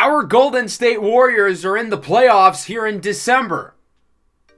Our Golden State Warriors are in the playoffs here in December.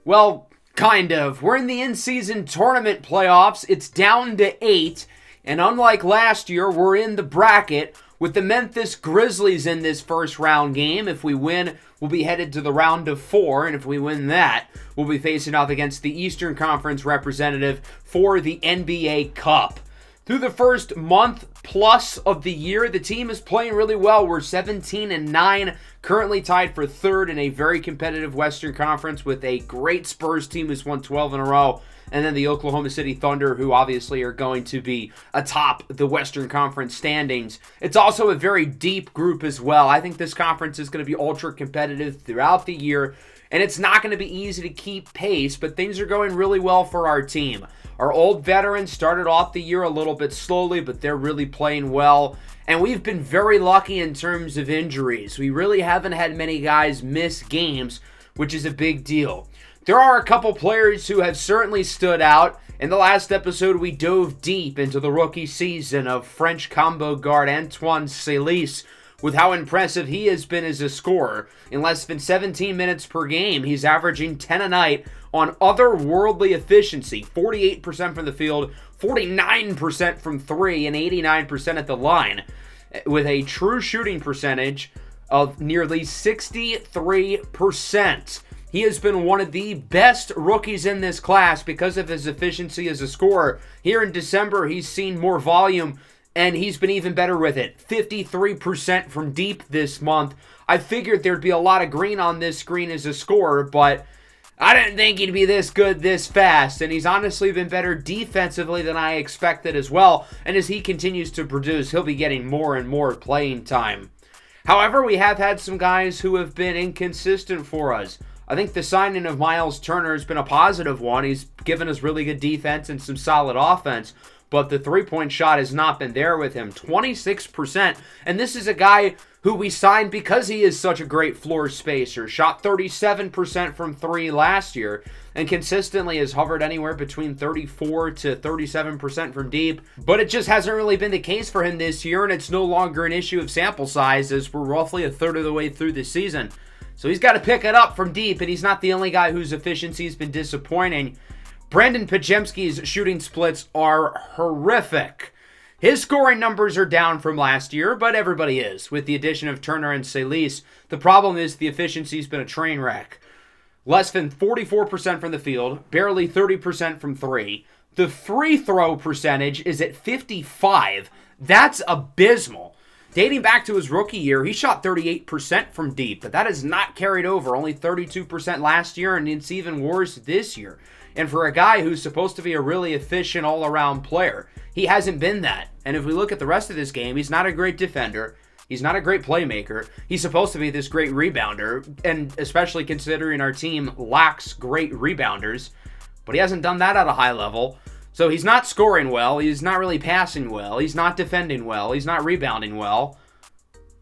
Well, kind of. We're in the in-season tournament playoffs. It's down to 8. And unlike last year, we're in the bracket with the Memphis Grizzlies in this first round game. If we win, we'll be headed to the round of 4. And if we win that, we'll be facing off against the Eastern Conference representative for the NBA Cup. Through the first month plus of the year, the team is playing really well. We're 17-9, currently tied for third in a very competitive Western Conference with a great Spurs team who's won 12 in a row, and then the Oklahoma City Thunder, who obviously are going to be atop the Western Conference standings. It's also a very deep group as well. I think this conference is going to be ultra competitive throughout the year, and it's not going to be easy to keep pace, but things are going really well for our team. Our old veterans started off the year a little bit slowly, but they're really playing well. And we've been very lucky in terms of injuries. We really haven't had many guys miss games, which is a big deal. There are a couple players who have certainly stood out. In the last episode, we dove deep into the rookie season of French combo guard Antoine Siss, with how impressive he has been as a scorer. In less than 17 minutes per game, he's averaging 10 a night on otherworldly efficiency, 48% from the field, 49% from 3, and 89% at the line, with a true shooting percentage of nearly 63%. He has been one of the best rookies in this class because of his efficiency as a scorer. Here in December, he's seen more volume, and he's been even better with it. 53% from deep this month. I figured there'd be a lot of green on this screen as a scorer, but I didn't think he'd be this good this fast, and he's honestly been better defensively than I expected as well, and as he continues to produce, he'll be getting more and more playing time. However, we have had some guys who have been inconsistent for us. I think the signing of Miles Turner has been a positive one. He's given us really good defense and some solid offense, but the three-point shot has not been there with him. 26%, and this is a guy who we signed because he is such a great floor spacer. Shot 37% from 3 last year, and consistently has hovered anywhere between 34 to 37% from deep. But it just hasn't really been the case for him this year, and it's no longer an issue of sample size, as we're roughly a third of the way through the season. So he's got to pick it up from deep, and he's not the only guy whose efficiency has been disappointing. Brandon Pajemski's shooting splits are horrific. His scoring numbers are down from last year, but everybody is. With the addition of Turner and Siss, the problem is the efficiency's been a train wreck. Less than 44% from the field, barely 30% from 3. The free throw percentage is at 55. That's abysmal. Dating back to his rookie year, he shot 38% from deep, but that has not carried over. Only 32% last year, and it's even worse this year. And for a guy who's supposed to be a really efficient all-around player, he hasn't been that. And if we look at the rest of this game, he's not a great defender. He's not a great playmaker. He's supposed to be this great rebounder, and especially considering our team lacks great rebounders. But he hasn't done that at a high level. So he's not scoring well. He's not really passing well. He's not defending well. He's not rebounding well.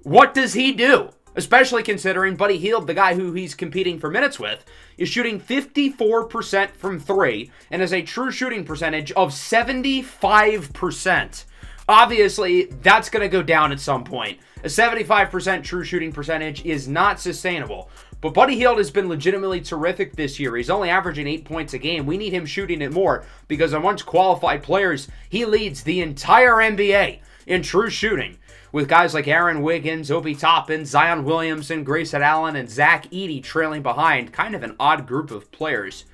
What does he do? Especially considering Buddy Hield, the guy who he's competing for minutes with, is shooting 54% from 3 and has a true shooting percentage of 75%. Obviously, that's going to go down at some point. A 75% true shooting percentage is not sustainable. But Buddy Hield has been legitimately terrific this year. He's only averaging 8 points a game. We need him shooting it more because amongst qualified players, he leads the entire NBA in true shooting, with guys like Aaron Wiggins, Obi Toppin, Zion Williamson, Grayson Allen, and Zach Edey trailing behind. Kind of an odd group of players.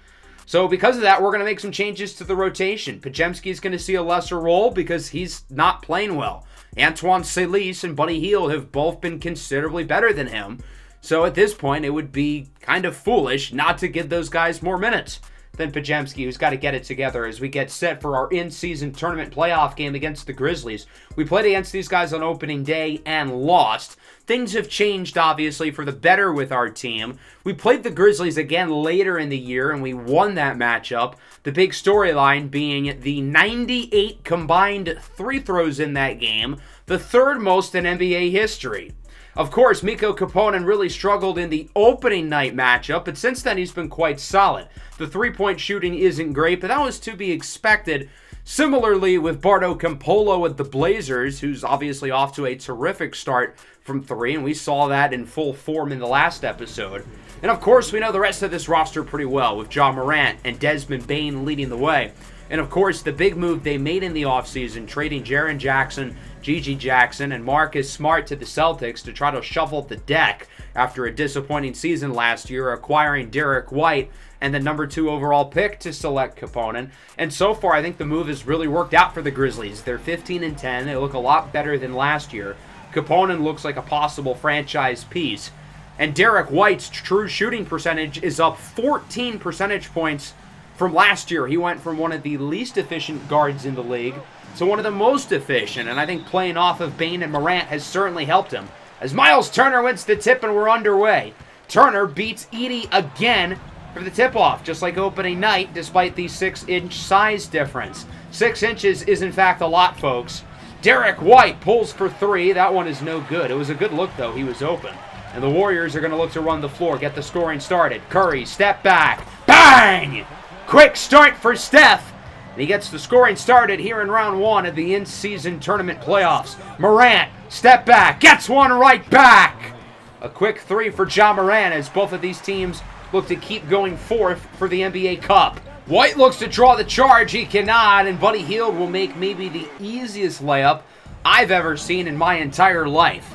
So because of that, we're going to make some changes to the rotation. Pajemski's going to see a lesser role because he's not playing well. Antoine Siss and Buddy Hield have both been considerably better than him. So at this point, it would be kind of foolish not to give those guys more minutes than Pajemski, who's got to get it together as we get set for our in-season tournament playoff game against the Grizzlies. We played against these guys on opening day and lost. Things have changed, obviously, for the better with our team. We played the Grizzlies again later in the year, and we won that matchup. The big storyline being the 98 combined free throws in that game, the third most in NBA history. Of course, Mikko Koponen really struggled in the opening night matchup, but since then he's been quite solid. The three-point shooting isn't great, but that was to be expected. Similarly with Bardo Campolo with the Blazers, who's obviously off to a terrific start from 3, and we saw that in full form in the last episode. And of course, we know the rest of this roster pretty well, with Ja Morant and Desmond Bane leading the way. And of course, the big move they made in the offseason, trading Jaren Jackson, Gigi Jackson, and Marcus Smart to the Celtics to try to shuffle the deck after a disappointing season last year, acquiring Derek White and the number 2 overall pick to select Kaponen. And so far, I think the move has really worked out for the Grizzlies. They're 15-10. They look a lot better than last year. Kaponen looks like a possible franchise piece. And Derek White's true shooting percentage is up 14 percentage points from last year. He went from one of the least efficient guards in the league to one of the most efficient. And I think playing off of Bane and Morant has certainly helped him. As Miles Turner wins the tip and we're underway. Turner beats Edey again for the tip-off, just like opening night, despite the 6-inch size difference. 6 inches is, in fact, a lot, folks. Derek White pulls for 3. That one is no good. It was a good look, though. He was open. And the Warriors are going to look to run the floor, get the scoring started. Curry, step back. Bang! Quick start for Steph. And he gets the scoring started here in round 1 of the in-season tournament playoffs. Morant, step back, gets one right back. A quick 3 for Ja Morant as both of these teams look to keep going forth for the NBA Cup. White looks to draw the charge. He cannot, and Buddy Hield will make maybe the easiest layup I've ever seen in my entire life.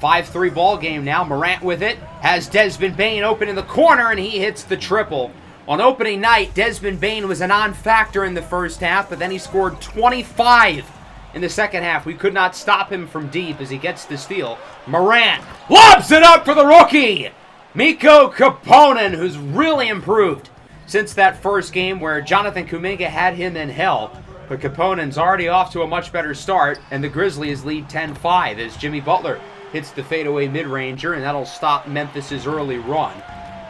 5-3 ball game now. Morant with it. Has Desmond Bane open in the corner, and he hits the triple. On opening night, Desmond Bane was a non-factor in the first half, but then he scored 25 in the second half. We could not stop him from deep as he gets the steal. Morant lobs it up for the rookie, Mikko Kaponen, who's really improved since that first game where Jonathan Kuminga had him in hell. But Kaponen's already off to a much better start, and the Grizzlies lead 10-5 as Jimmy Butler hits the fadeaway mid-ranger, and that'll stop Memphis's early run.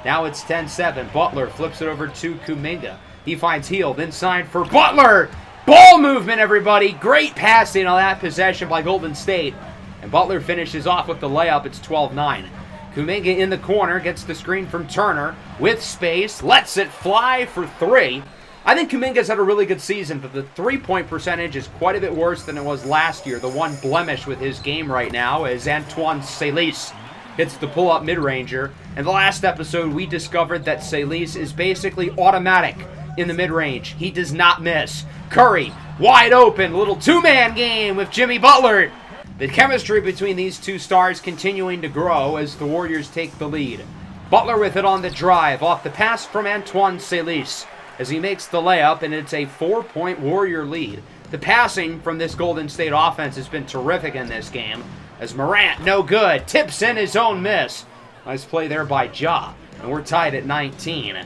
Now it's 10-7. Butler flips it over to Kuminga. He finds Hield inside for Butler. Ball movement, everybody. Great passing on that possession by Golden State. And Butler finishes off with the layup. It's 12-9. Kuminga in the corner gets the screen from Turner with space. Lets it fly for 3. I think Kuminga's had a really good season, but the three-point percentage is quite a bit worse than it was last year. The one blemish with his game right now is Antoine Siss hits the pull-up mid-ranger. In the last episode, we discovered that Siss is basically automatic in the mid-range. He does not miss. Curry, wide open, little two-man game with Jimmy Butler. The chemistry between these two stars continuing to grow as the Warriors take the lead. Butler with it on the drive, off the pass from Antoine Siss as he makes the layup, and it's a 4-point Warrior lead. The passing from this Golden State offense has been terrific in this game, as Morant, no good, tips in his own miss. Nice play there by Ja, and we're tied at 19.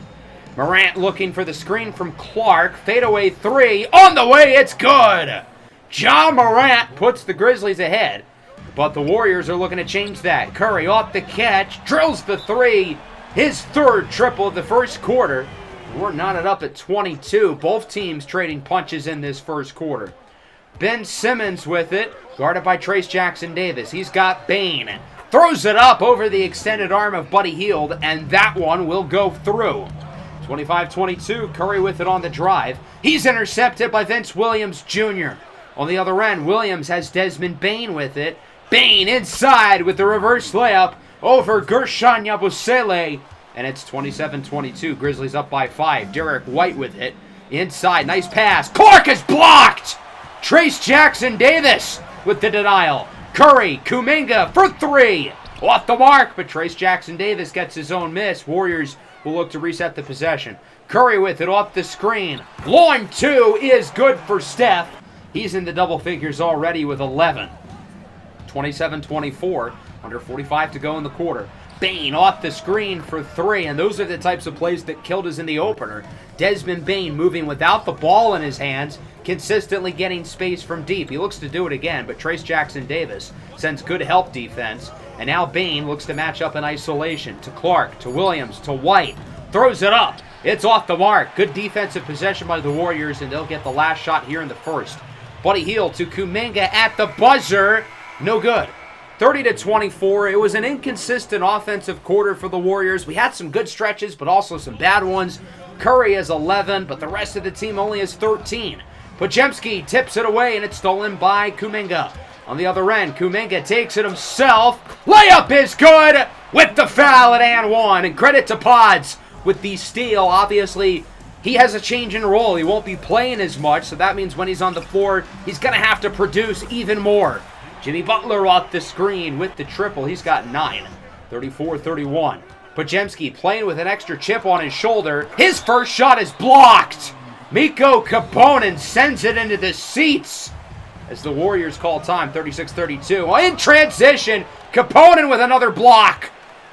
Morant looking for the screen from Clark, fadeaway 3, on the way, it's good! Ja Morant puts the Grizzlies ahead, but the Warriors are looking to change that. Curry off the catch, drills the 3, his third triple of the first quarter. We're knotted up at 22. Both teams trading punches in this first quarter. Ben Simmons with it, guarded by Trayce Jackson-Davis. He's got Bane. Throws it up over the extended arm of Buddy Hield, and that one will go through. 25-22, Curry with it on the drive. He's intercepted by Vince Williams Jr. On the other end, Williams has Desmond Bane with it. Bane inside with the reverse layup over Gershon Yabusele. And it's 27-22. Grizzlies up by 5. Derek White with it. Inside. Nice pass. Clark is blocked! Trayce Jackson-Davis with the denial. Curry. Kuminga for 3. Off the mark, but Trayce Jackson-Davis gets his own miss. Warriors will look to reset the possession. Curry with it off the screen. Long 2 is good for Steph. He's in the double figures already with 11. 27-24. Under 45 to go in the quarter. Bane off the screen for 3, and those are the types of plays that killed us in the opener. Desmond Bane moving without the ball in his hands, consistently getting space from deep. He looks to do it again, but Trayce Jackson-Davis sends good help defense, and now Bane looks to match up in isolation to Clark, to Williams, to White. Throws it up. It's off the mark. Good defensive possession by the Warriors, and they'll get the last shot here in the first. Buddy Hield to Kuminga at the buzzer. No good. 30-24. It was an inconsistent offensive quarter for the Warriors. We had some good stretches, but also some bad ones. Curry has 11, but the rest of the team only has 13. Podziemski tips it away, and it's stolen by Kuminga. On the other end, Kuminga takes it himself. Layup is good with the foul at and one. And credit to Pods with the steal. Obviously, he has a change in role. He won't be playing as much, so that means when he's on the floor, he's going to have to produce even more. Jimmy Butler off the screen with the triple. He's got 9, 34-31. Podziemski playing with an extra chip on his shoulder. His first shot is blocked. Mikko Kaponen sends it into the seats as the Warriors call time, 36-32. In transition, Kaponen with another block.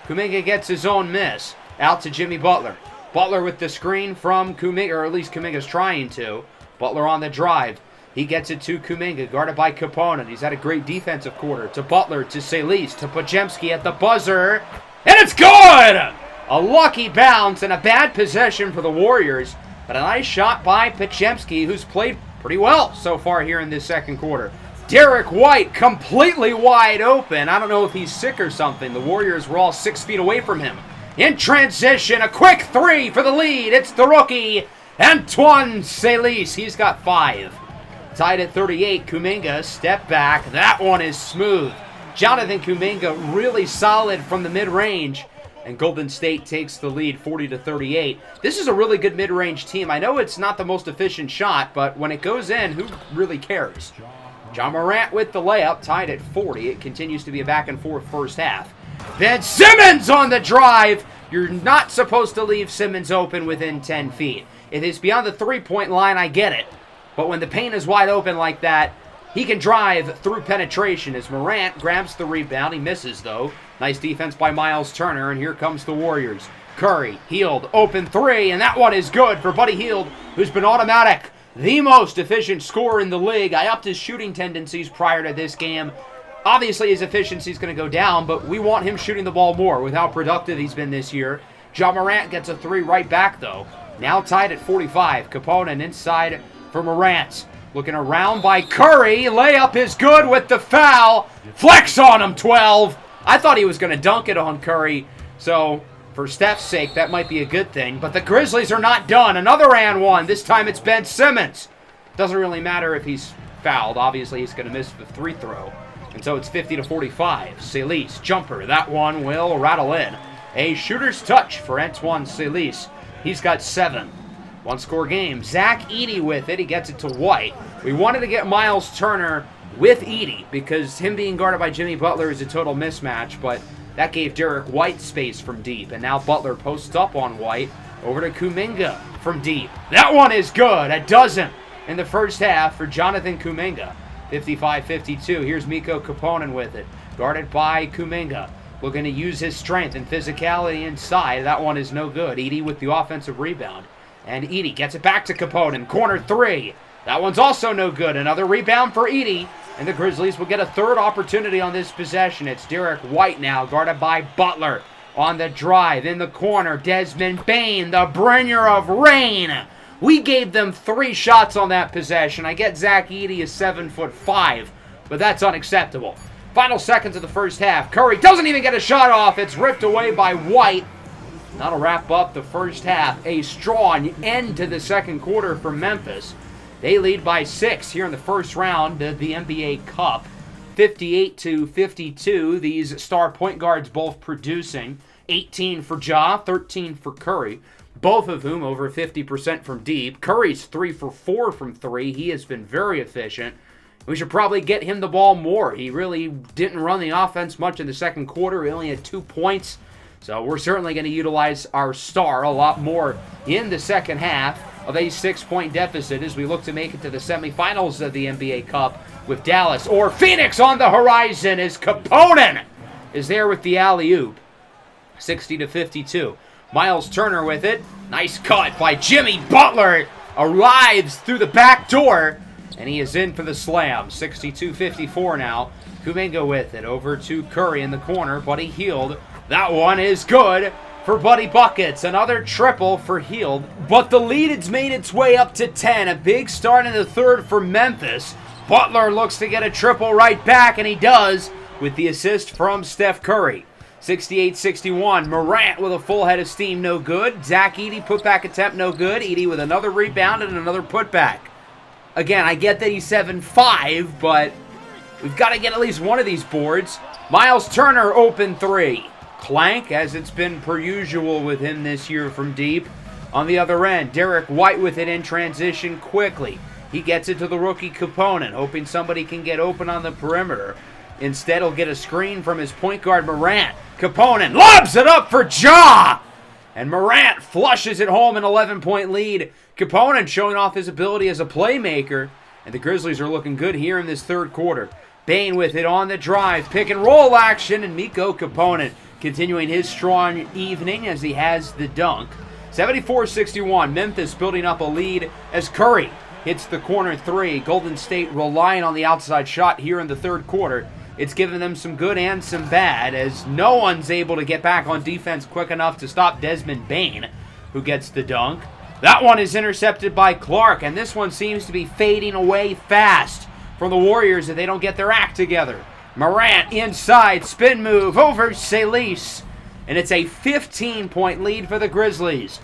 Kuminga gets his own miss. Out to Jimmy Butler. Butler with the screen from Kuminga, or at least Kuminga's trying to. Butler on the drive. He gets it to Kuminga, guarded by Kaponen. He's had a great defensive quarter. To Butler, to Siss, to Podziemski at the buzzer. And it's good! A lucky bounce and a bad possession for the Warriors. But a nice shot by Podziemski, who's played pretty well so far here in this second quarter. Derek White completely wide open. I don't know if he's sick or something. The Warriors were all 6 feet away from him. In transition, a quick three for the lead. It's the rookie, Antoine Siss. He's got 5. Tied at 38, Kuminga, step back. That one is smooth. Jonathan Kuminga really solid from the mid-range. And Golden State takes the lead 40-38. This is a really good mid-range team. I know it's not the most efficient shot, but when it goes in, who really cares? Ja Morant with the layup, tied at 40. It continues to be a back-and-forth first half. Ben Simmons on the drive. You're not supposed to leave Simmons open within 10 feet. If it's beyond the three-point line, I get it. But when the paint is wide open like that, he can drive through penetration as Morant grabs the rebound. He misses, though. Nice defense by Miles Turner, and here comes the Warriors. Curry, Hield, open three, and that one is good for Buddy Hield, who's been automatic. The most efficient scorer in the league. I upped his shooting tendencies prior to this game. Obviously, his efficiency is going to go down, but we want him shooting the ball more with how productive he's been this year. Ja Morant gets a 3 right back, though. Now tied at 45. Kaponen inside for Morant. Looking around by Curry. Layup is good with the foul. Flex on him, 12. I thought he was going to dunk it on Curry, so for Steph's sake, that might be a good thing. But the Grizzlies are not done. Another and one. This time it's Ben Simmons. Doesn't really matter if he's fouled. Obviously, he's going to miss the free throw. And so it's 50-45. Siss, jumper. That one will rattle in. A shooter's touch for Antoine Siss. He's got 7. One-score game. Zach Edey with it. He gets it to White. We wanted to get Miles Turner with Edey because him being guarded by Jimmy Butler is a total mismatch, but that gave Derek White space from deep. And now Butler posts up on White. Over to Kuminga from deep. That one is good. A dozen in the first half for Jonathan Kuminga. 55-52. Here's Mikko Kaponen with it. Guarded by Kuminga. Looking to use his strength and physicality inside. That one is no good. Edey with the offensive rebound. And Edey gets it back to Kaponen. Corner 3. That one's also no good. Another rebound for Edey. And the Grizzlies will get a third opportunity on this possession. It's Derek White now, guarded by Butler. On the drive, in the corner, Desmond Bane, the bringer of rain. We gave them 3 shots on that possession. I get Zach Edey is 7'5", but that's unacceptable. Final seconds of the first half. Curry doesn't even get a shot off. It's ripped away by White. That'll wrap up the first half. A strong end to the second quarter for Memphis. They lead by 6 here in the first round of the NBA Cup. 58-52. These star point guards both producing. 18 for Ja, 13 for Curry. Both of whom over 50% from deep. Curry's 3 for 4 from 3. He has been very efficient. We should probably get him the ball more. He really didn't run the offense much in the second quarter. He only had 2 points. So we're certainly going to utilize our star a lot more in the second half of a 6-point deficit as we look to make it to the semifinals of the NBA Cup with Dallas or Phoenix on the horizon as Kaponen is there with the alley-oop. 60-52. Miles Turner with it. Nice cut by Jimmy Butler. Arrives through the back door. And he is in for the slam. 62-54 now. Kuminga with it. Over to Curry in the corner. Buddy Hield. That one is good for Buddy Buckets. Another triple for Hield. But the lead has made its way up to 10. A big start in the third for Memphis. Butler looks to get a triple right back, and he does with the assist from Steph Curry. 68-61. Morant with a full head of steam, no good. Zach Edey putback attempt, no good. Edey with another rebound and another putback. Again, I get that he's 7'5", but we've got to get at least one of these boards. Miles Turner, open three. Clank, as it's been per usual with him this year from deep. On the other end, Derek White with it in transition quickly. He gets it to the rookie Kaponen, hoping somebody can get open on the perimeter. Instead, he'll get a screen from his point guard, Morant. Kaponen lobs it up for Ja! And Morant flushes it home, an 11-point lead. Kaponen showing off his ability as a playmaker. And the Grizzlies are looking good here in this third quarter. Bane with it on the drive. Pick and roll action, and Mikko Kaponen continuing his strong evening as he has the dunk. 74-61, Memphis building up a lead as Curry hits the corner three. Golden State relying on the outside shot here in the third quarter. It's given them some good and some bad, as no one's able to get back on defense quick enough to stop Desmond Bane, who gets the dunk. That one is intercepted by Clark, and this one seems to be fading away fast from the Warriors if they don't get their act together. Morant inside, spin move over Siss, and it's a 15-point lead for the Grizzlies.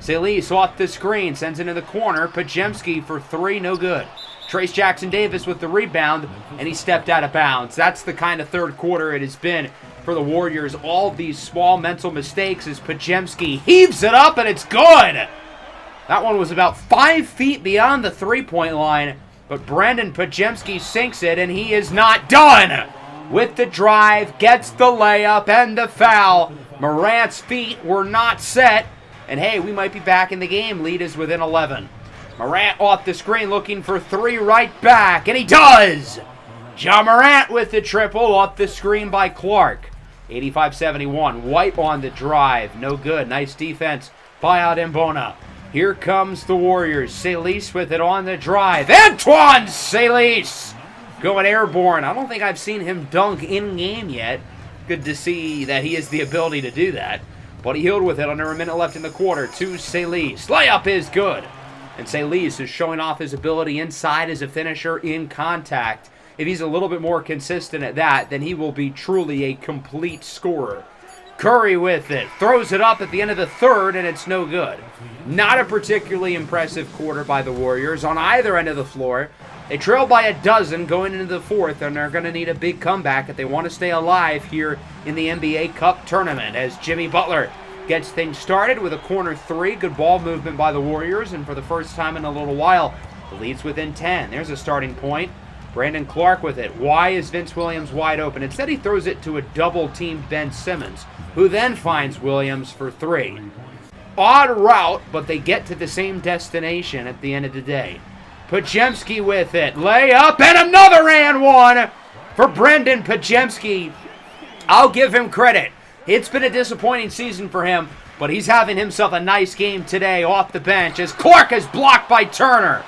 Siss off the screen, sends it in the corner. Podziemski for three, no good. Trace Jackson-Davis with the rebound, and he stepped out of bounds. That's the kind of third quarter it has been for the Warriors. All these small mental mistakes as Podziemski heaves it up, and it's good. That one was about 5 feet beyond the three-point line, but Brandon Podziemski sinks it, and he is not done. With the drive, gets the layup and the foul. Morant's feet were not set, and hey, we might be back in the game. Lead is within 11. Morant off the screen looking for three right back, and he does! Ja Morant with the triple off the screen by Clark. 85-71, White on the drive, no good. Nice defense by Adembona. Here comes the Warriors. Siss with it on the drive. Antoine Siss going airborne. I don't think I've seen him dunk in-game yet. Good to see that he has the ability to do that. But he healed with it under a minute left in the quarter to Siss. Layup is good. And Siss is showing off his ability inside as a finisher in contact. If he's a little bit more consistent at that, then he will be truly a complete scorer. Curry with it. Throws it up at the end of the third, and it's no good. Not a particularly impressive quarter by the Warriors on either end of the floor. They trail by a dozen going into the fourth, and they're going to need a big comeback if they want to stay alive here in the NBA Cup tournament, as Jimmy Butler gets things started with a corner three. Good ball movement by the Warriors, and for the first time in a little while, the lead's within 10. There's a starting point. Brandon Clark with it. Why is Vince Williams wide open? Instead, he throws it to a double-teamed Ben Simmons, who then finds Williams for three. Odd route, but they get to the same destination at the end of the day. Podziemski with it. Layup, and another and one for Brendan Podziemski. I'll give him credit. It's been a disappointing season for him, but he's having himself a nice game today off the bench as Clark is blocked by Turner.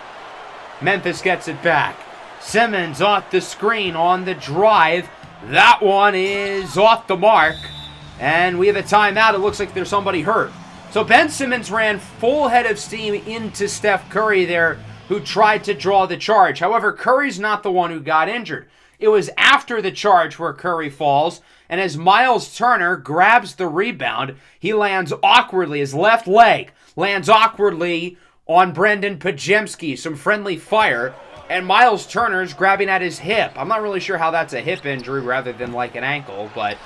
Memphis gets it back. Simmons off the screen on the drive. That one is off the mark. And we have a timeout. It looks like there's somebody hurt. So Ben Simmons ran full head of steam into Steph Curry there, who tried to draw the charge. However, Curry's not the one who got injured. It was after the charge where Curry falls, and as Miles Turner grabs the rebound, he lands awkwardly. His left leg lands awkwardly on Brendan Podziemski. Some friendly fire, and Miles Turner's grabbing at his hip. I'm not really sure how that's a hip injury rather than like an ankle, but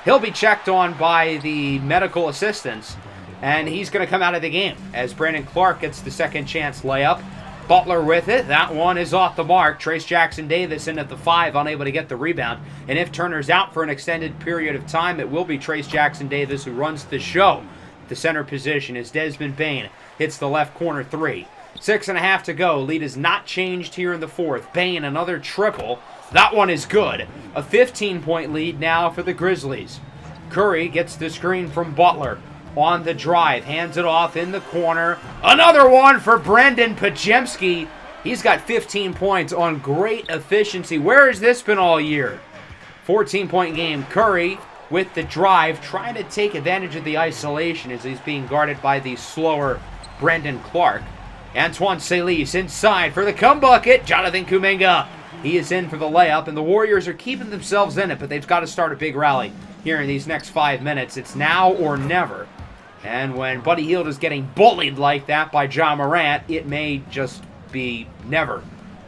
he'll be checked on by the medical assistants, and he's going to come out of the game as Brandon Clark gets the second chance layup. Butler with it. That one is off the mark. Trace Jackson-Davis in at the 5, unable to get the rebound. And if Turner's out for an extended period of time, it will be Trace Jackson-Davis who runs the show. The center position is Desmond Bane. Hits the left corner three. 6.5 to go. Lead is not changed here in the fourth. Bane, another triple. That one is good. A 15-point lead now for the Grizzlies. Curry gets the screen from Butler. On the drive, hands it off in the corner. Another one for Brendan Podziemski. He's got 15 points on great efficiency. Where has this been all year? 14-point game. Curry with the drive, trying to take advantage of the isolation as he's being guarded by the slower Brendan Clark. Antoine Siss inside for the come bucket. Jonathan Kuminga. He is in for the layup, and the Warriors are keeping themselves in it, but they've got to start a big rally here in these next 5 minutes. It's now or never. And when Buddy Hield is getting bullied like that by Ja Morant, it may just be never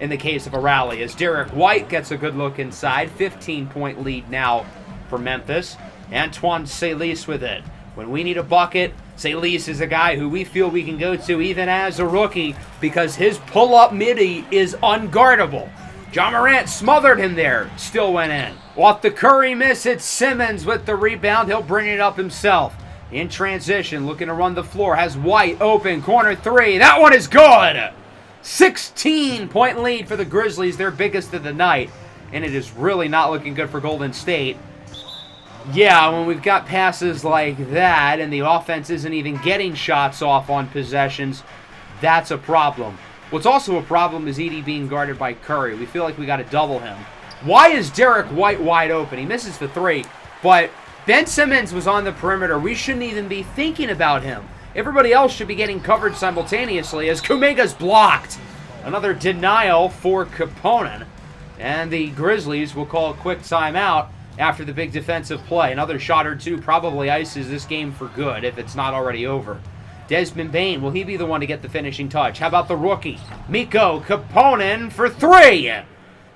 in the case of a rally, as Derek White gets a good look inside. 15-point lead now for Memphis. Antoine Siss with it. When we need a bucket, Siss is a guy who we feel we can go to even as a rookie because his pull-up midi is unguardable. John Morant smothered him there, still went in. Off the Curry miss, it's Simmons with the rebound. He'll bring it up himself. In transition, looking to run the floor, has White open, corner three. That one is good! 16-point lead for the Grizzlies, their biggest of the night. And it is really not looking good for Golden State. Yeah, when we've got passes like that and the offense isn't even getting shots off on possessions, that's a problem. What's also a problem is Edey being guarded by Curry. We feel like we got to double him. Why is Derek White wide open? He misses the three, but Ben Simmons was on the perimeter. We shouldn't even be thinking about him. Everybody else should be getting covered simultaneously as Kuminga's blocked. Another denial for Kaponen. And the Grizzlies will call a quick timeout after the big defensive play. Another shot or two probably ices this game for good if it's not already over. Desmond Bane, will he be the one to get the finishing touch? How about the rookie? Mikko Kaponen for three.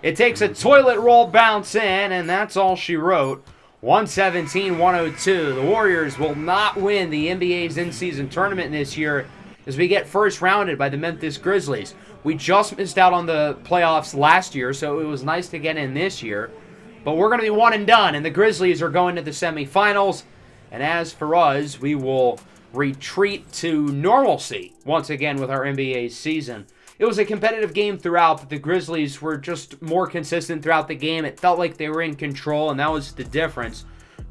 It takes a toilet roll bounce in, and that's all she wrote. 117-102. The Warriors will not win the NBA's in-season tournament this year as we get first rounded by the Memphis Grizzlies. We just missed out on the playoffs last year, so it was nice to get in this year. But we're going to be one and done, and the Grizzlies are going to the semifinals. And as for us, we will retreat to normalcy once again with our NBA season. It was a competitive game throughout, but the Grizzlies were just more consistent throughout the game. It felt like they were in control, and that was the difference.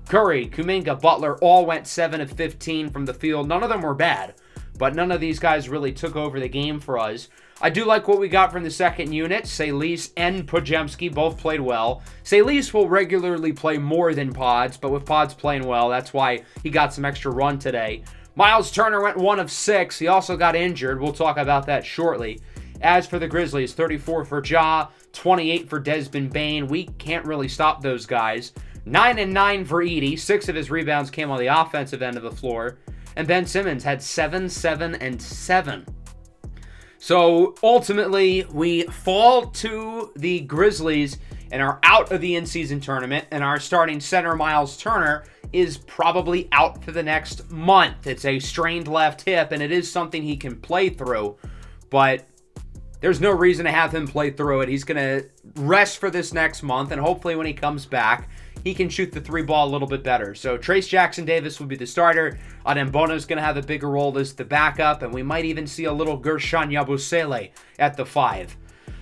Curry, Kuminga, Butler all went 7 of 15 from the field. None of them were bad, but none of these guys really took over the game for us. I do like what we got from the second unit. Siss and Podziemski both played well. Siss will regularly play more than Pods, but with Pods playing well, that's why he got some extra run today. Miles Turner went 1 of 6. He also got injured. We'll talk about that shortly. As for the Grizzlies, 34 for Ja, 28 for Desmond Bane. We can't really stop those guys. 9 and 9 for Edey. 6 of his rebounds came on the offensive end of the floor. And Ben Simmons had 7, 7, and 7. So ultimately, we fall to the Grizzlies and are out of the in-season tournament. And our starting center, Miles Turner, is probably out for the next month. It's a strained left hip, and it is something he can play through. But there's no reason to have him play through it. He's going to rest for this next month, and hopefully when he comes back, he can shoot the three ball a little bit better. So Trace Jackson-Davis will be the starter. Adembono's going to have a bigger role as the backup, and we might even see a little Gershon Yabusele at the 5.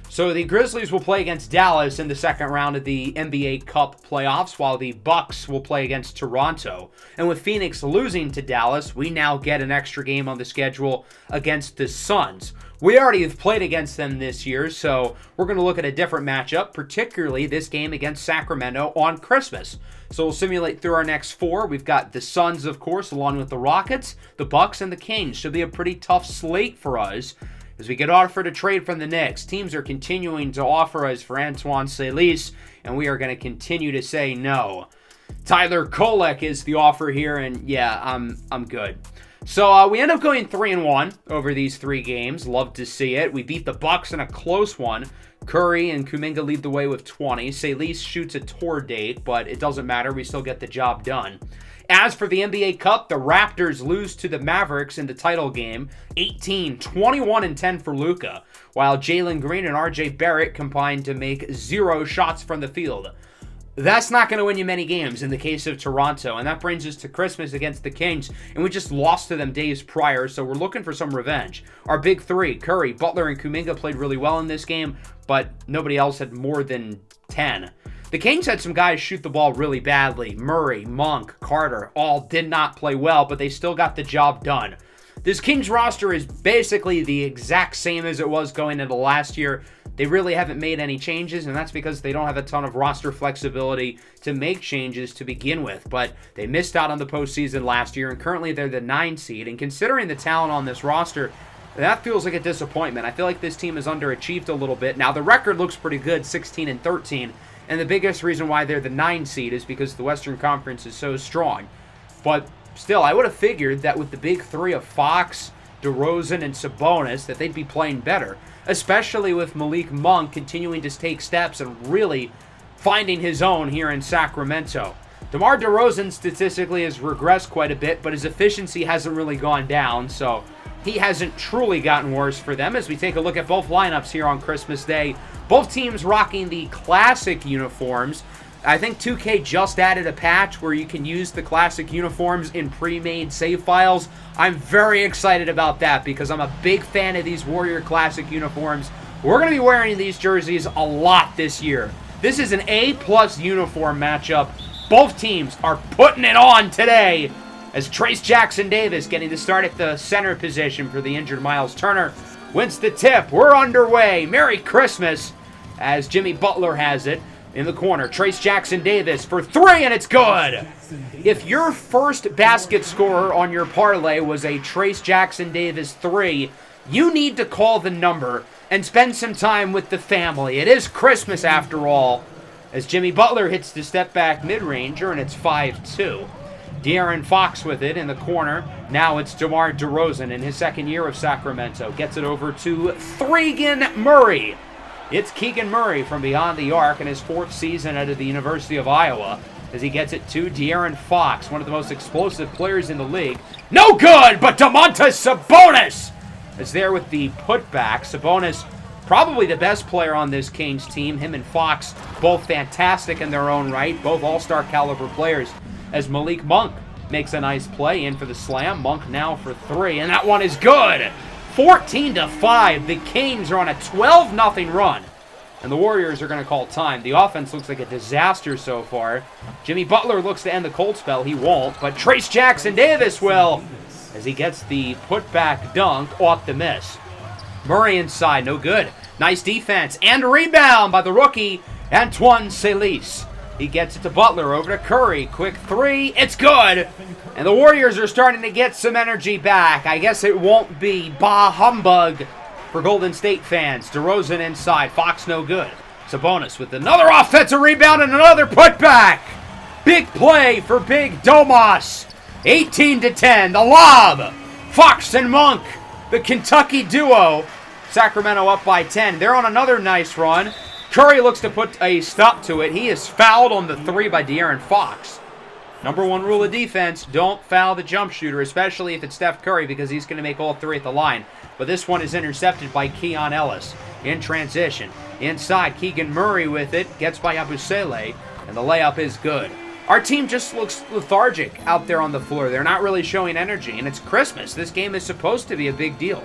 So the Grizzlies will play against Dallas in the second round of the NBA Cup playoffs, while the Bucks will play against Toronto. And with Phoenix losing to Dallas, we now get an extra game on the schedule against the Suns. We already have played against them this year, so we're going to look at a different matchup, particularly this game against Sacramento on Christmas. So we'll simulate through our next 4. We've got the Suns, of course, along with the Rockets, the Bucks, and the Kings. Should be a pretty tough slate for us. As we get offered a trade from the Knicks, teams are continuing to offer us for Antoine Siss, and we are going to continue to say no. Tyler Kolek is the offer here, and yeah, I'm good. So we end up going 3-1 over these 3 games. Love to see it. We beat the Bucks in a close one. Curry and Kuminga lead the way with 20. Siss shoots a tour date, but it doesn't matter. We still get the job done. As for the NBA Cup, the Raptors lose to the Mavericks in the title game, 18, 21, and 10 for Luka, while Jalen Green and RJ Barrett combined to make 0 shots from the field. That's not going to win you many games in the case of Toronto, and that brings us to Christmas against the Kings, and we just lost to them days prior, so we're looking for some revenge. Our big 3, Curry, Butler, and Kuminga played really well in this game, but nobody else had more than 10. The Kings had some guys shoot the ball really badly. Murray, Monk, Carter, all did not play well, but they still got the job done. This Kings roster is basically the exact same as it was going into last year. They really haven't made any changes, and that's because they don't have a ton of roster flexibility to make changes to begin with. But they missed out on the postseason last year, and currently they're the 9 seed. And considering the talent on this roster, that feels like a disappointment. I feel like this team has underachieved a little bit. Now, the record looks pretty good, 16-13. And the biggest reason why they're the 9 seed is because the Western Conference is so strong. But still, I would have figured that with the big 3 of Fox, DeRozan and Sabonis, that they'd be playing better, especially with Malik Monk continuing to take steps and really finding his own here in Sacramento. DeMar DeRozan statistically has regressed quite a bit, but his efficiency hasn't really gone down, so he hasn't truly gotten worse for them. As we take a look at both lineups here on Christmas Day, both teams rocking the classic uniforms. I think 2K just added a patch where you can use the classic uniforms in pre-made save files. I'm very excited about that because I'm a big fan of these Warrior Classic uniforms. We're going to be wearing these jerseys a lot this year. This is an A+ uniform matchup. Both teams are putting it on today as Trayce Jackson-Davis getting to start at the center position for the injured Miles Turner. Wins the tip. We're underway. Merry Christmas as Jimmy Butler has it in the corner. Trayce Jackson-Davis for three, and it's good. If your first basket scorer on your parlay was a Trayce Jackson-Davis 3, you need to call the number and spend some time with the family. It is Christmas after all, as Jimmy Butler hits the step-back mid-ranger, and it's 5-2. De'Aaron Fox with it in the corner. Now it's DeMar DeRozan in his second year of Sacramento. Gets it over to Keegan Murray. It's Keegan Murray from beyond the arc in his fourth season out of the University of Iowa as he gets it to De'Aaron Fox, one of the most explosive players in the league. No good, but Domantas Sabonis is there with the putback. Sabonis, probably the best player on this Kings team. Him and Fox, both fantastic in their own right, both all-star caliber players, as Malik Monk makes a nice play in for the slam. Monk now for three, and that one is good. 14-5. The Kings are on a 12-0 run, and the Warriors are going to call time. The offense looks like a disaster so far. Jimmy Butler looks to end the cold spell. He won't, but Trayce Jackson-Davis will, as he gets the putback dunk off the miss. Murray inside, no good. Nice defense and rebound by the rookie, Antoine Siss. He gets it to Butler, over to Curry. Quick three, it's good. And the Warriors are starting to get some energy back. I guess it won't be bah humbug for Golden State fans. DeRozan inside, Fox no good. Sabonis with another offensive rebound and another putback. Big play for Big Domas. 18-10, the lob. Fox and Monk, the Kentucky duo. Sacramento up by 10. They're on another nice run. Curry looks to put a stop to it. He is fouled on the three by De'Aaron Fox. Number one rule of defense, don't foul the jump shooter, especially if it's Steph Curry, because he's going to make all three at the line. But this one is intercepted by Keon Ellis in transition. Inside, Keegan Murray with it, gets by Yabusele, and the layup is good. Our team just looks lethargic out there on the floor. They're not really showing energy, and it's Christmas. This game is supposed to be a big deal.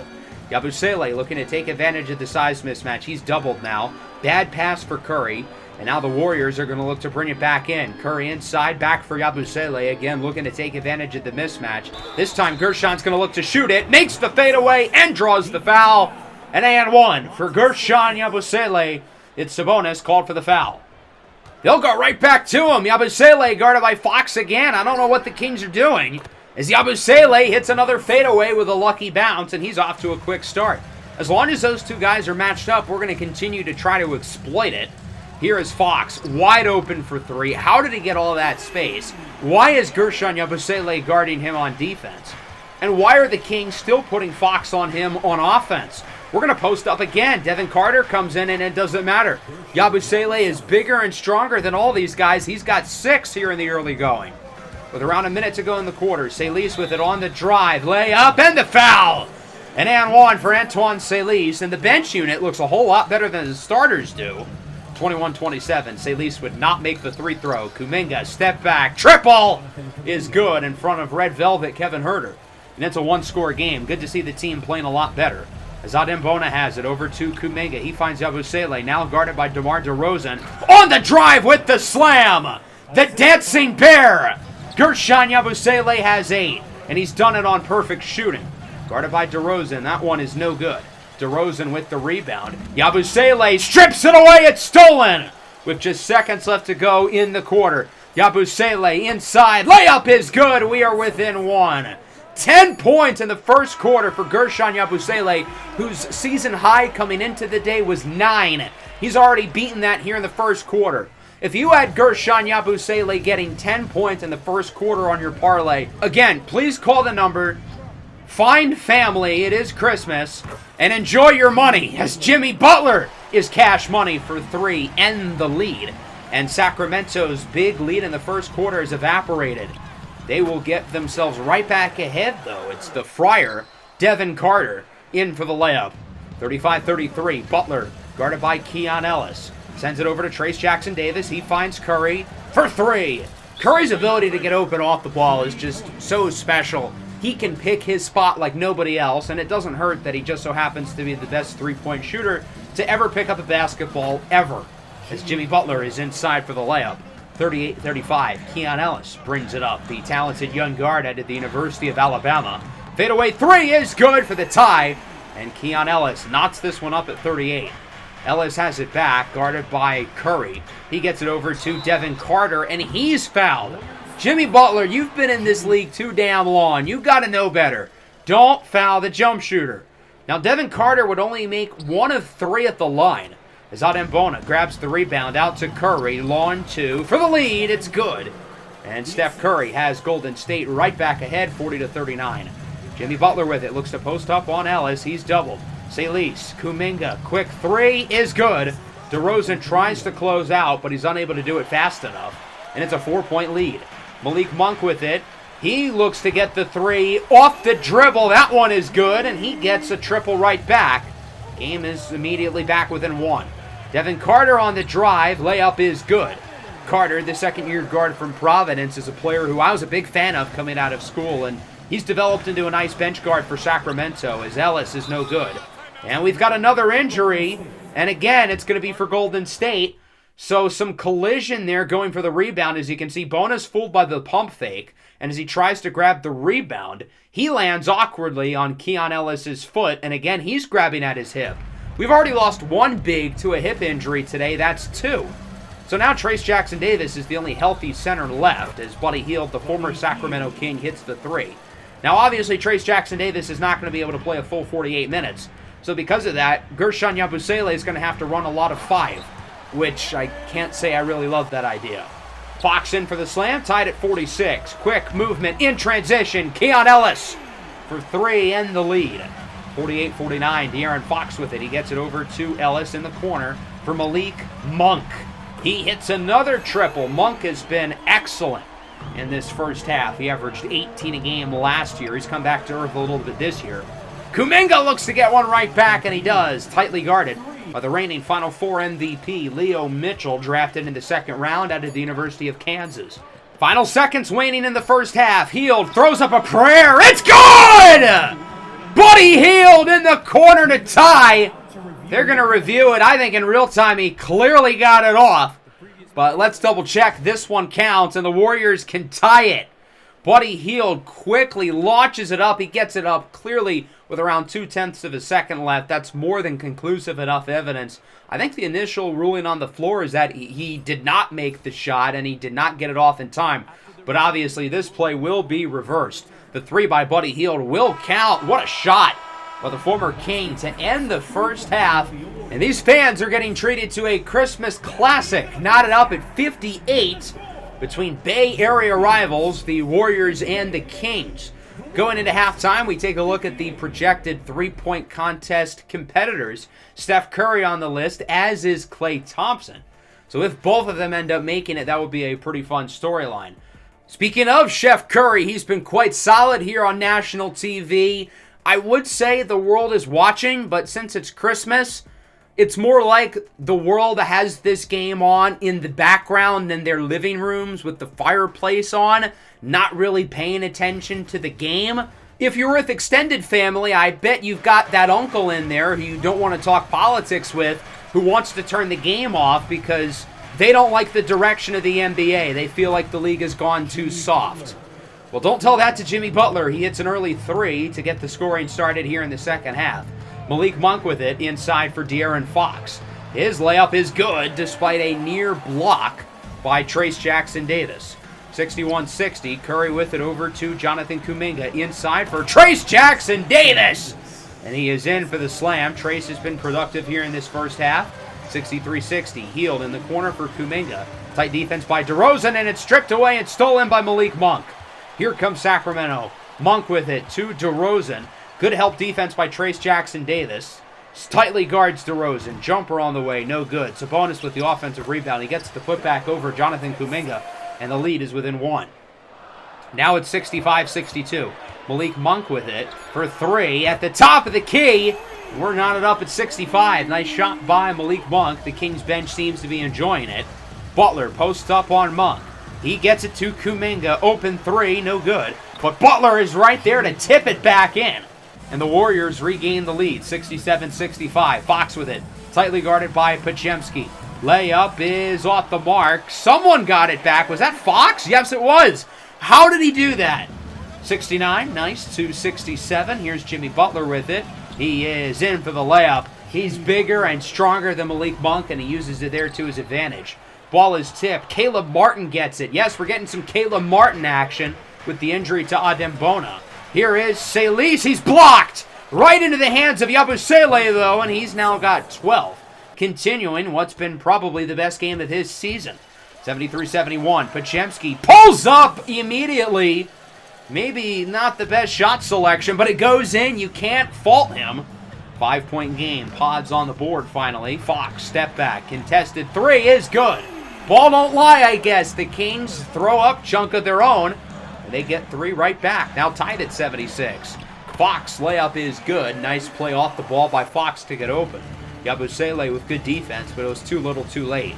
Yabusele looking to take advantage of the size mismatch. He's doubled now. Bad pass for Curry. And now the Warriors are going to look to bring it back in. Curry inside, back for Yabusele. Again, looking to take advantage of the mismatch. This time, Gershon's going to look to shoot it. Makes the fadeaway and draws the foul. And one for Gershon Yabusele. It's Sabonis called for the foul. They'll go right back to him. Yabusele guarded by Fox again. I don't know what the Kings are doing, as Yabusele hits another fadeaway with a lucky bounce, and he's off to a quick start. As long as those two guys are matched up, we're going to continue to try to exploit it. Here is Fox, wide open for three. How did he get all that space? Why is Gershon Yabusele guarding him on defense? And why are the Kings still putting Fox on him on offense? We're going to post up again. Devin Carter comes in, and it doesn't matter. Yabusele is bigger and stronger than all these guys. He's got 6 here in the early going. With around a minute to go in the quarter, Siss with it on the drive. Layup and the foul. And one for Antoine Siss. And the bench unit looks a whole lot better than the starters do. 21-27. Siss would not make the free throw. Kuminga, step back. Triple is good in front of Red Velvet Kevin Huerter. And it's a one-score game. Good to see the team playing a lot better. As Adembona has it over to Kuminga. He finds Yabusele, now guarded by DeMar DeRozan. On the drive with the slam. The dancing bear. Gershon Yabusele has 8. And he's done it on perfect shooting. Guarded by DeRozan. That one is no good. DeRozan with the rebound. Yabusele strips it away. It's stolen with just seconds left to go in the quarter. Yabusele inside. Layup is good. We are within 1. 10 points in the first quarter for Gershon Yabusele, whose season high coming into the day was 9. He's already beaten that here in the first quarter. If you had Gershon Yabusele getting 10 points in the first quarter on your parlay, again, please call the number. find family, it is Christmas, and enjoy your money as Jimmy Butler is cash money for 3 and the lead. And Sacramento's big lead in the first quarter has evaporated. They will get themselves right back ahead, though. It's the Friar, Devin Carter, in for the layup. 35-33, Butler, guarded by Keon Ellis. Sends it over to Trayce Jackson-Davis. He finds Curry for 3. Curry's ability to get open off the ball is just so special. He can pick his spot like nobody else, and it doesn't hurt that he just so happens to be the best three-point shooter to ever pick up a basketball ever, as Jimmy Butler is inside for the layup. 38-35, Keon Ellis brings it up. The talented young guard out of the University of Alabama. Fadeaway 3 is good for the tie, and Keon Ellis knots this one up at 38. Ellis has it back, guarded by Curry. He gets it over to Devin Carter, and he's fouled. Jimmy Butler, you've been in this league too damn long. You've got to know better. Don't foul the jump shooter. Now, Devin Carter would only make 1 of 3 at the line, as Adembona grabs the rebound out to Curry. Long 2 for the lead. It's good. And Steph Curry has Golden State right back ahead, 40-39. Jimmy Butler with it. Looks to post up on Ellis. He's doubled. Salis, Kuminga, quick 3 is good. DeRozan tries to close out, but he's unable to do it fast enough. And it's a 4-point lead. Malik Monk with it. He looks to get the 3 off the dribble. That one is good, and he gets a triple right back. Game is immediately back within 1. Devin Carter on the drive. Layup is good. Carter, the second-year guard from Providence, is a player who I was a big fan of coming out of school, and he's developed into a nice bench guard for Sacramento, as Ellis is no good. And we've got another injury, and again, it's going to be for Golden State. So some collision there going for the rebound. As you can see, Bona's fooled by the pump fake, and as he tries to grab the rebound, he lands awkwardly on Keon Ellis's foot, and again, he's grabbing at his hip. We've already lost 1 big to a hip injury today. That's 2. So now Trayce Jackson-Davis is the only healthy center left, as Buddy Hield, the former Sacramento King, hits the 3. Now, obviously, Trayce Jackson-Davis is not going to be able to play a full 48 minutes. So because of that, Gershon Yabusele is going to have to run a lot of 5, which I can't say I really love that idea. Fox in for the slam, tied at 46. Quick movement in transition. Keon Ellis for 3 and the lead. 48-49, De'Aaron Fox with it. He gets it over to Ellis in the corner for Malik Monk. He hits another triple. Monk has been excellent in this first half. He averaged 18 a game last year. He's come back to earth a little bit this year. Kuminga looks to get one right back, and he does. Tightly guarded by the reigning Final Four MVP, Leo Mitchell, drafted in the second round out of the University of Kansas. Final seconds waning in the first half. Hield throws up a prayer. It's good! Buddy Hield in the corner to tie. They're going to review it. I think in real time he clearly got it off. But let's double check. This one counts, and the Warriors can tie it. Buddy Hield quickly launches it up. He gets it up clearly with around 0.2 of a second left. That's more than conclusive enough evidence. I think the initial ruling on the floor is that he did not make the shot and he did not get it off in time. But obviously this play will be reversed. The 3 by Buddy Hield will count. What a shot by the former King to end the first half. And these fans are getting treated to a Christmas classic, knotted up at 58 between Bay Area rivals, the Warriors and the Kings. Going into halftime, we take a look at the projected three-point contest competitors. Steph Curry on the list, as is Klay Thompson. So if both of them end up making it, that would be a pretty fun storyline. Speaking of Chef Curry, he's been quite solid here on national TV. I would say the world is watching, but since it's Christmas, it's more like the world has this game on in the background in their living rooms with the fireplace on, not really paying attention to the game. If you're with extended family, I bet you've got that uncle in there who you don't want to talk politics with, who wants to turn the game off because they don't like the direction of the NBA. They feel like the league has gone too soft. Well, don't tell that to Jimmy Butler. He hits an early 3 to get the scoring started here in the second half. Malik Monk with it inside for De'Aaron Fox. His layup is good despite a near block by Trayce Jackson-Davis. 61-60, Curry with it over to Jonathan Kuminga inside for Trayce Jackson-Davis. And he is in for the slam. Trayce has been productive here in this first half. 63-60, Hield in the corner for Kuminga. Tight defense by DeRozan, and it's stripped away and stolen by Malik Monk. Here comes Sacramento. Monk with it to DeRozan. Good help defense by Trayce Jackson-Davis. Tightly guards DeRozan. Jumper on the way, no good. Sabonis with the offensive rebound. He gets the putback over Jonathan Kuminga, and the lead is within 1. Now it's 65-62. Malik Monk with it for 3 at the top of the key. We're knotted up at 65. Nice shot by Malik Monk. The Kings bench seems to be enjoying it. Butler posts up on Monk. He gets it to Kuminga. Open 3, no good. But Butler is right there to tip it back in. And the Warriors regain the lead, 67-65. Fox with it. Tightly guarded by Podziemski. Layup is off the mark. Someone got it back. Was that Fox? Yes, it was. How did he do that? 69, nice, to 67. Here's Jimmy Butler with it. He is in for the layup. He's bigger and stronger than Malik Monk, and he uses it there to his advantage. Ball is tipped. Caleb Martin gets it. Yes, we're getting some Caleb Martin action with the injury to Adem Bona. Here is Salis. He's blocked right into the hands of Yabusele, though, and he's now got 12. Continuing what's been probably the best game of his season. 73-71. Podziemski pulls up immediately. Maybe not the best shot selection, but it goes in. You can't fault him. 5-point game. Pods on the board finally. Fox, step back. Contested 3 is good. Ball don't lie, I guess. The Kings throw up chunk of their own. And they get 3 right back. Now tied at 76. Fox layup is good. Nice play off the ball by Fox to get open. Yabusele with good defense, but it was too little too late.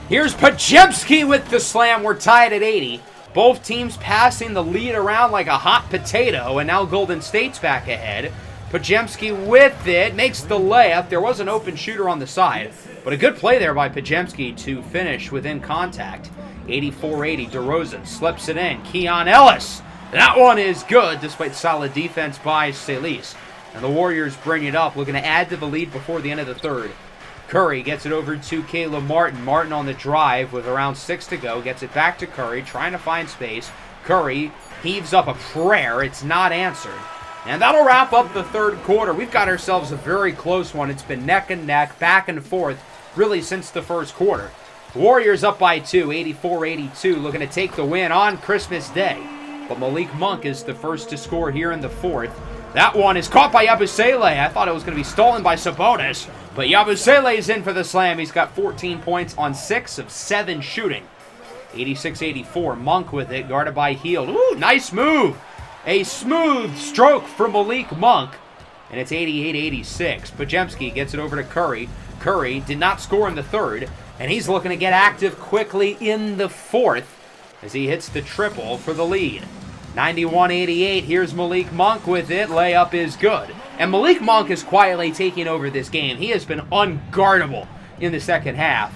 Here's Podziemski with the slam. We're tied at 80. Both teams passing the lead around like a hot potato, and now Golden State's back ahead. Podziemski with it, makes the layup. There was an open shooter on the side, but a good play there by Podziemski to finish within contact. 84-80, DeRozan slips it in. Keon Ellis, that one is good, despite solid defense by Salis. And the Warriors bring it up, looking to add to the lead before the end of the third. Curry gets it over to Caleb Martin. Martin on the drive with around 6 to go. Gets it back to Curry, trying to find space. Curry heaves up a prayer. It's not answered. And that'll wrap up the third quarter. We've got ourselves a very close one. It's been neck and neck, back and forth, really since the first quarter. Warriors up by 2, 84-82, looking to take the win on Christmas Day. But Malik Monk is the first to score here in the fourth. That one is caught by Yabusele. I thought it was going to be stolen by Sabonis. But Yabusele is in for the slam. He's got 14 points on 6 of 7 shooting. 86-84. Monk with it, guarded by Hield. Ooh, nice move. A smooth stroke from Malik Monk. And it's 88-86. Podziemski gets it over to Curry. Curry did not score in the third. And he's looking to get active quickly in the fourth as he hits the triple for the lead. 91-88, here's Malik Monk with it. Layup is good. And Malik Monk is quietly taking over this game. He has been unguardable in the second half.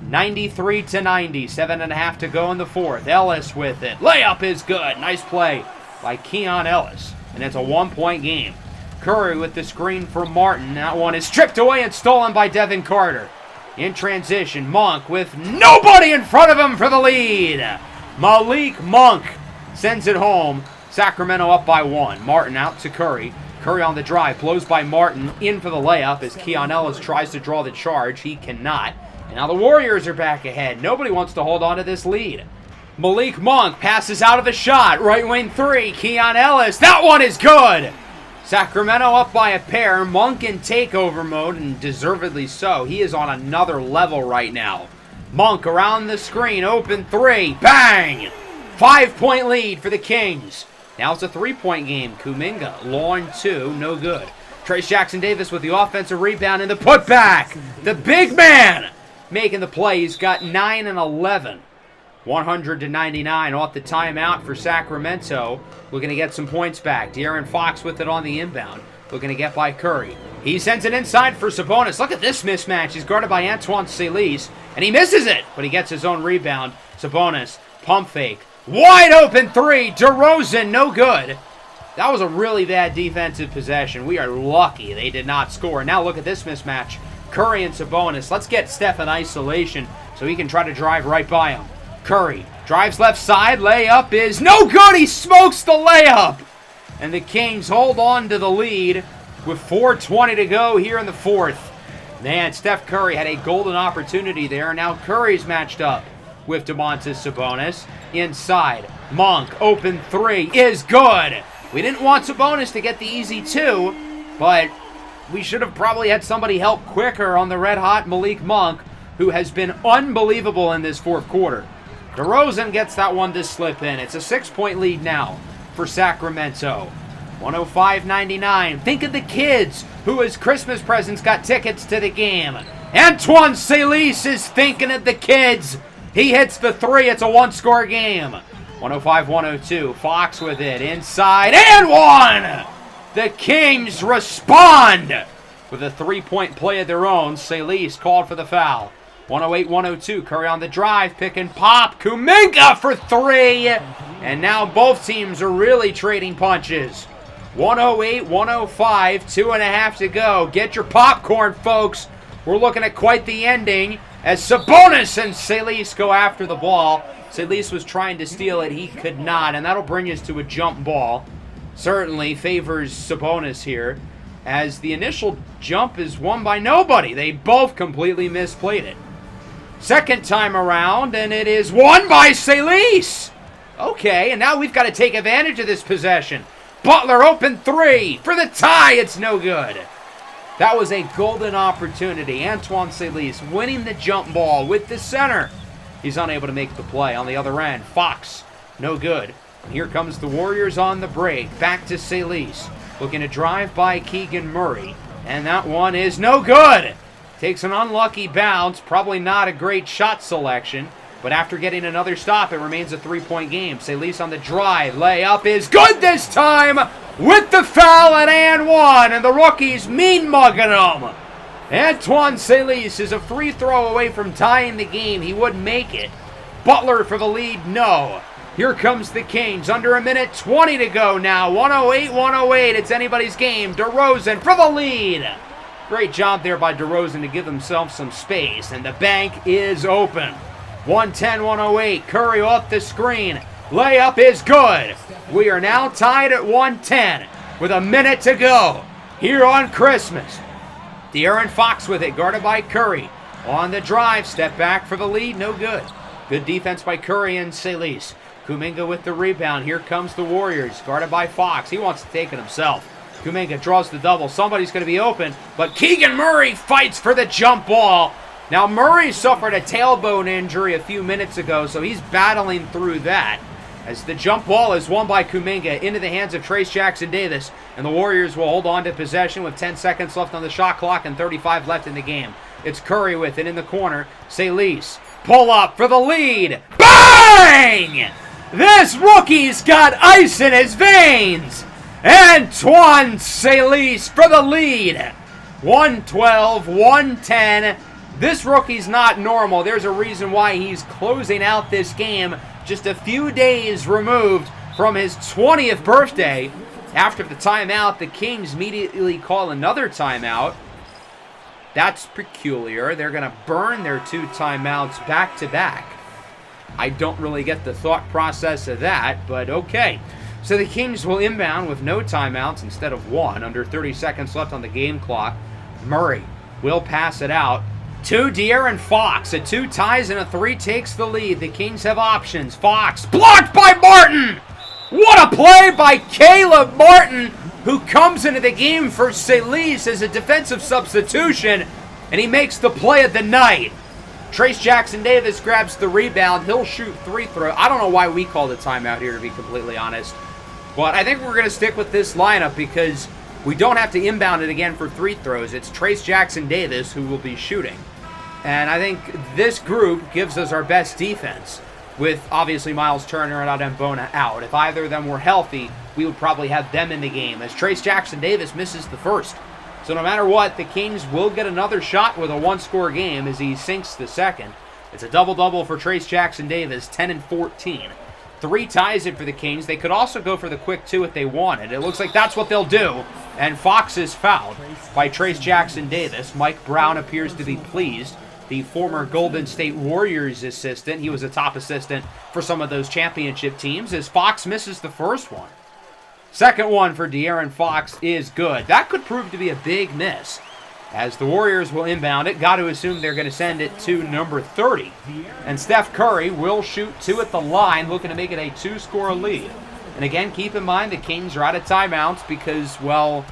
93-90, 7.5 to go in the fourth. Ellis with it. Layup is good. Nice play by Keon Ellis. And it's a 1-point game. Curry with the screen for Martin. That one is stripped away and stolen by Devin Carter. In transition, Monk with nobody in front of him for the lead. Malik Monk sends it home. Sacramento up by 1. Martin out to Curry. Curry on the drive. Blows by Martin. In for the layup as Keon Ellis tries to draw the charge. He cannot. And now the Warriors are back ahead. Nobody wants to hold on to this lead. Malik Monk passes out of the shot. Right wing 3. Keon Ellis. That one is good. Sacramento up by a pair. Monk in takeover mode, and deservedly so. He is on another level right now. Monk around the screen. Open 3. Bang! 5-point lead for the Kings. Now it's a 3-point game. Kuminga, long 2, no good. Trayce Jackson-Davis with the offensive rebound and the putback. The big man making the play. He's got 9 and 11. 100-99 off the timeout for Sacramento. Looking to get some points back. De'Aaron Fox with it on the inbound. Looking to get by Curry. He sends it inside for Sabonis. Look at this mismatch. He's guarded by Antoine Siss, and he misses it, but he gets his own rebound. Sabonis, pump fake. Wide open 3. DeRozan, no good. That was a really bad defensive possession. We are lucky they did not score. Now look at this mismatch. Curry and Sabonis. Let's get Steph in isolation so he can try to drive right by him. Curry drives left side. Layup is no good. He smokes the layup. And the Kings hold on to the lead with 4:20 to go here in the fourth. Man, Steph Curry had a golden opportunity there. Now Curry's matched up with Domantas Sabonis. Inside, Monk, open 3 is good. We didn't want Sabonis to get the easy 2, but we should have probably had somebody help quicker on the red-hot Malik Monk, who has been unbelievable in this fourth quarter. DeRozan gets that one to slip in. It's a 6-point lead now for Sacramento. 105-99. Think of the kids who as Christmas presents got tickets to the game. Antoine Siss is thinking of the kids. He hits the 3. It's a one-score game. 105-102. Fox with it. Inside and one! The Kings respond with a 3-point play of their own. Siss called for the foul. 108-102. Curry on the drive. Pick and pop. Kuminga for 3. And now both teams are really trading punches. 108-105. 2.5 to go. Get your popcorn, folks. We're looking at quite the ending as Sabonis and Siss go after the ball. Siss was trying to steal it. He could not. And that'll bring us to a jump ball. Certainly favors Sabonis here, as the initial jump is won by nobody. They both completely misplayed it. Second time around, and it is won by Siss. Okay, and now we've got to take advantage of this possession. Butler open 3 for the tie. It's no good. That was a golden opportunity. Antoine Siss winning the jump ball with the center. He's unable to make the play. On the other end, Fox, no good. And here comes the Warriors on the break. Back to Siss. Looking to drive by Keegan Murray. And that one is no good. Takes an unlucky bounce. Probably not a great shot selection. But after getting another stop, it remains a 3-point game. Siss on the drive. Layup is good this time with the foul at and one. And the rookies mean-mugging him. Antoine Siss is a free throw away from tying the game. He wouldn't make it. Butler for the lead, no. Here comes the Kings. Under a minute 20 to go now. 108-108. It's anybody's game. DeRozan for the lead. Great job there by DeRozan to give himself some space. And the bank is open. 110-108. Curry off the screen. Layup is good. We are now tied at 110 with a minute to go here on Christmas. De'Aaron Fox with it, guarded by Curry. On the drive, step back for the lead, no good. Good defense by Curry and Siss. Kuminga with the rebound. Here comes the Warriors, guarded by Fox. He wants to take it himself. Kuminga draws the double. Somebody's going to be open, but Keegan Murray fights for the jump ball. Now, Murray suffered a tailbone injury a few minutes ago, so he's battling through that. As the jump ball is won by Kuminga into the hands of Trayce Jackson-Davis, and the Warriors will hold on to possession with 10 seconds left on the shot clock and 35 left in the game. It's Curry with it in the corner. Siss, pull up for the lead. Bang! This rookie's got ice in his veins. Antoine Siss for the lead. 112-110. This rookie's not normal. There's a reason why he's closing out this game just a few days removed from his 20th birthday. After the timeout, the Kings immediately call another timeout. That's peculiar. They're going to burn their 2 timeouts back to back. I don't really get the thought process of that, but okay. So the Kings will inbound with no timeouts instead of 1. Under 30 seconds left on the game clock. Murray will pass it out to De'Aaron Fox. A 2 ties and a 3 takes the lead. The Kings have options. Fox blocked by Martin. What a play by Caleb Martin, who comes into the game for Siss as a defensive substitution, and he makes the play of the night. Trayce Jackson-Davis grabs the rebound. He'll shoot 3 throws. I don't know why we called a timeout here, to be completely honest. But I think we're going to stick with this lineup because we don't have to inbound it again for 3 throws. It's Trayce Jackson-Davis who will be shooting. And I think this group gives us our best defense, with obviously Miles Turner and Adembona out. If either of them were healthy, we would probably have them in the game, as Trayce Jackson-Davis misses the first. So no matter what, the Kings will get another shot with a 1-score game as he sinks the second. It's a double-double for Trayce Jackson-Davis, 10 and 14. 3 ties it for the Kings. They could also go for the quick 2 if they wanted. It looks like that's what they'll do. And Fox is fouled by Trayce Jackson-Davis. Mike Brown appears to be pleased. The former Golden State Warriors assistant. He was a top assistant for some of those championship teams, as Fox misses the first one. Second one for De'Aaron Fox is good. That could prove to be a big miss, as the Warriors will inbound it. Got to assume they're going to send it to number 30. And Steph Curry will shoot 2 at the line, looking to make it a 2-score lead. And again, keep in mind the Kings are out of timeouts because, well,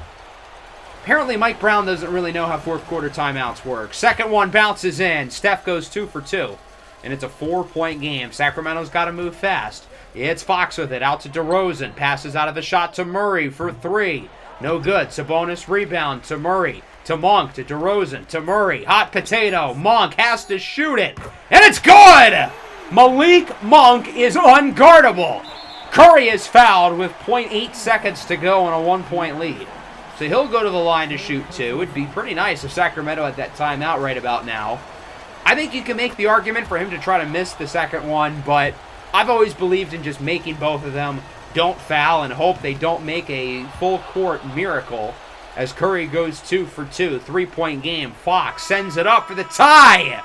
apparently Mike Brown doesn't really know how fourth quarter timeouts work. Second one bounces in. Steph goes 2 for 2. And it's a 4-point game. Sacramento's got to move fast. It's Fox with it. Out to DeRozan. Passes out of the shot to Murray for 3. No good. Sabonis rebound to Murray. To Monk. To DeRozan. To Murray. Hot potato. Monk has to shoot it. And it's good! Malik Monk is unguardable. Curry is fouled with 0.8 seconds to go on a 1-point lead. So he'll go to the line to shoot 2. It'd be pretty nice if Sacramento had that timeout right about now. I think you can make the argument for him to try to miss the second one, but I've always believed in just making both of them. Don't foul and hope they don't make a full court miracle as Curry goes 2 for 2. 3-point game. Fox sends it up for the tie.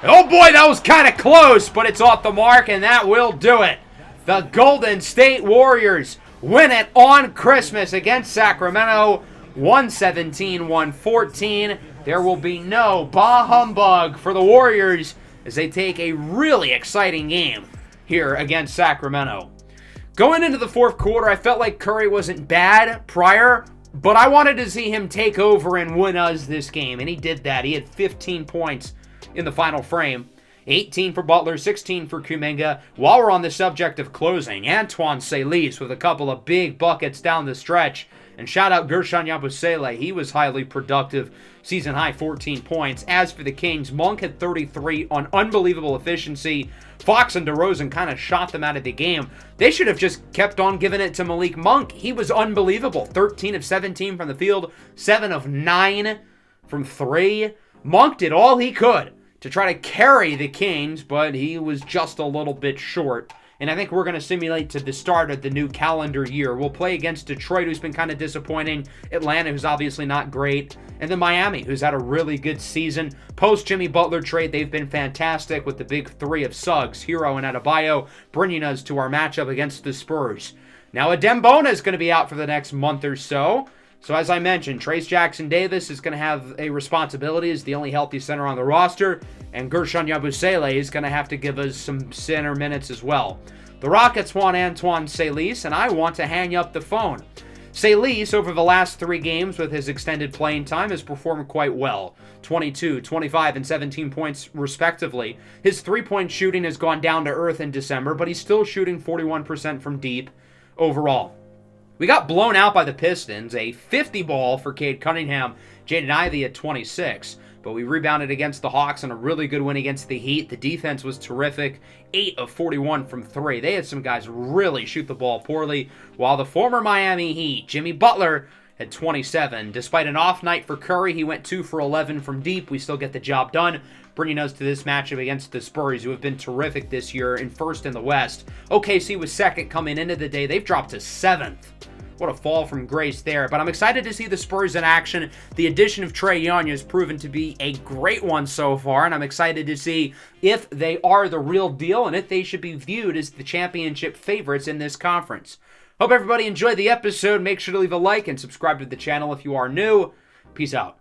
Oh boy, that was kind of close, but it's off the mark, and that will do it. The Golden State Warriors win it on Christmas against Sacramento, 117-114. There will be no bah humbug for the Warriors as they take a really exciting game here against Sacramento. Going into the fourth quarter, I felt like Curry wasn't bad prior, but I wanted to see him take over and win us this game, and he did that. He had 15 points in the final frame. 18 for Butler, 16 for Kuminga. While we're on the subject of closing, Antoine Siss with a couple of big buckets down the stretch. And shout out Guerschon Yabusele. He was highly productive. Season high 14 points. As for the Kings, Monk had 33 on unbelievable efficiency. Fox and DeRozan kind of shot them out of the game. They should have just kept on giving it to Malik Monk. He was unbelievable. 13 of 17 from the field. 7 of 9 from 3. Monk did all he could to try to carry the Kings, but he was just a little bit short. And I think we're going to simulate to the start of the new calendar year. We'll play against Detroit, who's been kind of disappointing. Atlanta, who's obviously not great. And then Miami, who's had a really good season. Post-Jimmy Butler trade, they've been fantastic with the big three of Suggs, Hero, and Adebayo, bringing us to our matchup against the Spurs. Now, Adembona is going to be out for the next month or so. So as I mentioned, Trayce Jackson-Davis is going to have a responsibility as the only healthy center on the roster, and Guerschon Yabusele is going to have to give us some center minutes as well. The Rockets want Antoine Siss, and I want to hang up the phone. Siss, over the last 3 games with his extended playing time, has performed quite well. 22, 25, and 17 points respectively. His three-point shooting has gone down to earth in December, but he's still shooting 41% from deep overall. We got blown out by the Pistons, a 50 ball for Cade Cunningham, Jaden Ivey at 26. But we rebounded against the Hawks on a really good win against the Heat. The defense was terrific, 8 of 41 from 3. They had some guys really shoot the ball poorly, while the former Miami Heat, Jimmy Butler, had 27. Despite an off night for Curry, he went 2 for 11 from deep. We still get the job done, bringing us to this matchup against the Spurs, who have been terrific this year and first in the West. OKC was second coming into the day. They've dropped to 7th. What a fall from grace there. But I'm excited to see the Spurs in action. The addition of Trae Young has proven to be a great one so far, and I'm excited to see if they are the real deal and if they should be viewed as the championship favorites in this conference. Hope everybody enjoyed the episode. Make sure to leave a like and subscribe to the channel if you are new. Peace out.